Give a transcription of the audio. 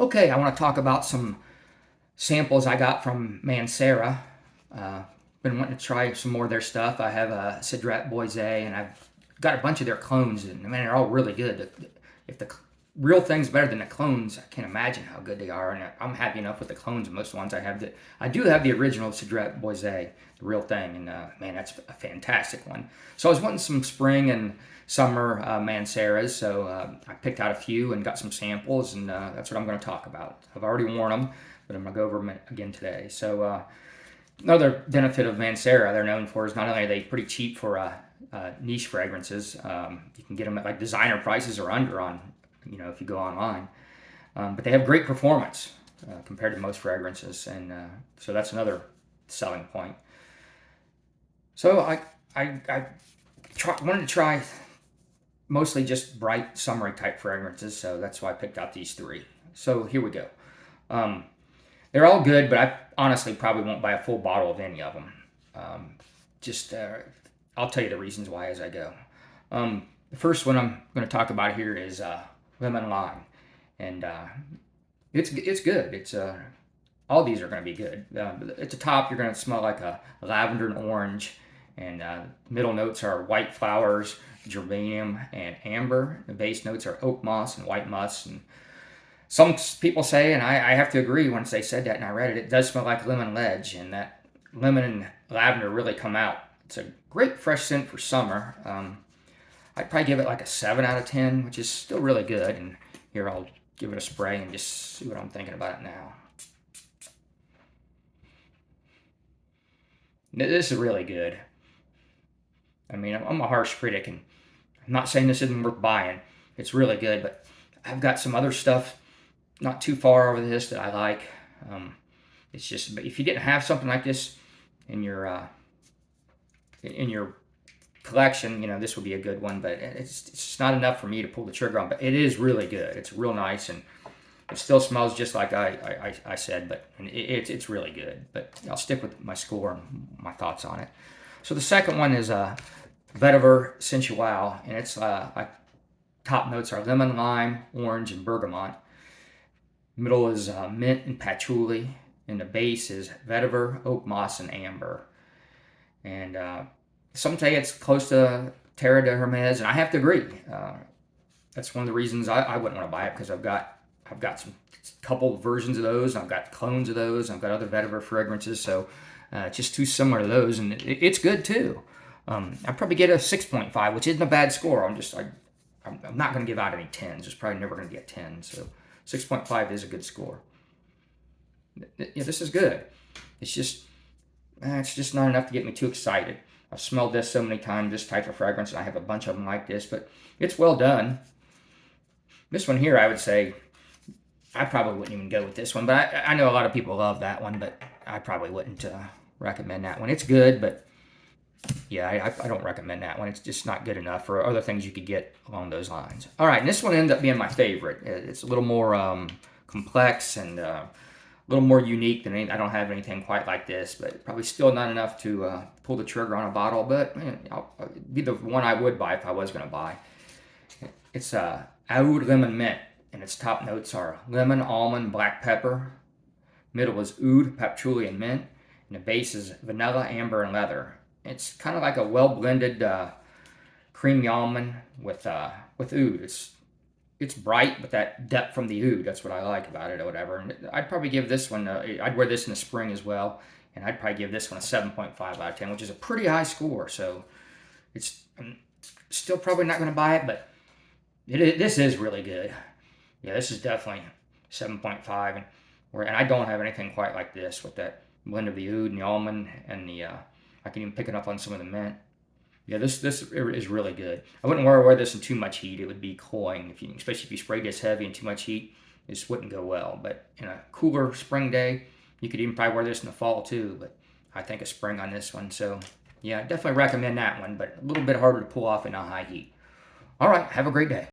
Okay, I want to talk about some samples I got from Mancera. Been wanting to try some more of their stuff. I have a Cedrat Boise, and I've got a bunch of their clones, and man, they're all really good. If the real thing's better than the clones, I can't imagine how good they are. And I'm happy enough with the clones of most of the ones I have. I do have the original Cedrat Boise, the real thing, and man, that's a fantastic one. So I was wanting some spring and summer Manceras, so I picked out a few and got some samples, and that's what I'm going to talk about. I've already worn them, but I'm going to go over them again today. So another benefit of Mancera they're known for is not only are they pretty cheap for niche fragrances, you can get them at like designer prices or under on, if you go online, but they have great performance compared to most fragrances, and so that's another selling point. So I wanted to try mostly just bright summery type fragrances, so that's why I picked out these three. So here we go. They're all good, but I honestly probably won't buy a full bottle of any of them. I'll tell you the reasons why as I go. The first one I'm going to talk about here is lemon lime, and it's good. It's all these are going to be good. At the top, you're going to smell like a lavender and orange, and middle notes are white flowers, geranium, and amber. The base notes are oak moss and white musk. And some people say, and I have to agree, once they said that and I read it, it does smell like lemon ledge, and that lemon and lavender really come out. It's a great fresh scent for summer. I'd probably give it like a 7 out of 10, which is still really good. And here, I'll give it a spray and just see what I'm thinking about it now. This is really good. I mean, I'm a harsh critic, and I'm not saying this isn't worth buying. It's really good, but I've got some other stuff not too far over this that I like. It's just, but if you didn't have something like this in your collection, this would be a good one. But it's not enough for me to pull the trigger on. But it is really good. It's real nice, and it still smells just like I said. But it's really good. But I'll stick with my score and my thoughts on it. So the second one is Vetiver Sensuel, and it's top notes are lemon, lime, orange, and bergamot. Middle is mint and patchouli, and the base is vetiver, oak moss, and amber. And some say it's close to Terra de Hermes, and I have to agree. That's one of the reasons I wouldn't want to buy it, because I've got some couple versions of those, and I've got clones of those, and I've got other vetiver fragrances, so it's just too similar to those, and it's good too. I'd probably get a 6.5, which isn't a bad score. I'm not going to give out any 10s. It's probably never going to get 10, so 6.5 is a good score. Yeah, this is good. It's just not enough to get me too excited. I've smelled this so many times, this type of fragrance, and I have a bunch of them like this, but it's well done. This one here, I would say, I probably wouldn't even go with this one, but I know a lot of people love that one, but I probably wouldn't recommend that one. It's good, but yeah, I don't recommend that one. It's just not good enough for other things you could get along those lines. All right, and this one ended up being my favorite. It's a little more complex and a little more unique than I don't have anything quite like this, but probably still not enough to pull the trigger on a bottle, but it'd be the one I would buy if I was going to buy. It's Aoud Lemon Mint, and its top notes are lemon, almond, black pepper. Middle is oud, patchouli, and mint, and the base is vanilla, amber, and leather. It's kind of like a well-blended creamy almond with oud. It's bright with that depth from the oud. That's what I like about it or whatever. And I'd probably give this one, I'd wear this in the spring as well, and I'd probably give this one a 7.5 out of 10, which is a pretty high score. So I'm still probably not going to buy it, but this is really good. Yeah, this is definitely 7.5, and I don't have anything quite like this with that blend of the oud and the almond and the I can even pick it up on some of the mint. Yeah, this is really good. I wouldn't wear this in too much heat. It would be cloying, especially if you spray this heavy in too much heat. This wouldn't go well. But in a cooler spring day, you could even probably wear this in the fall too. But I think a spring on this one. So yeah, definitely recommend that one, but a little bit harder to pull off in a high heat. All right, have a great day.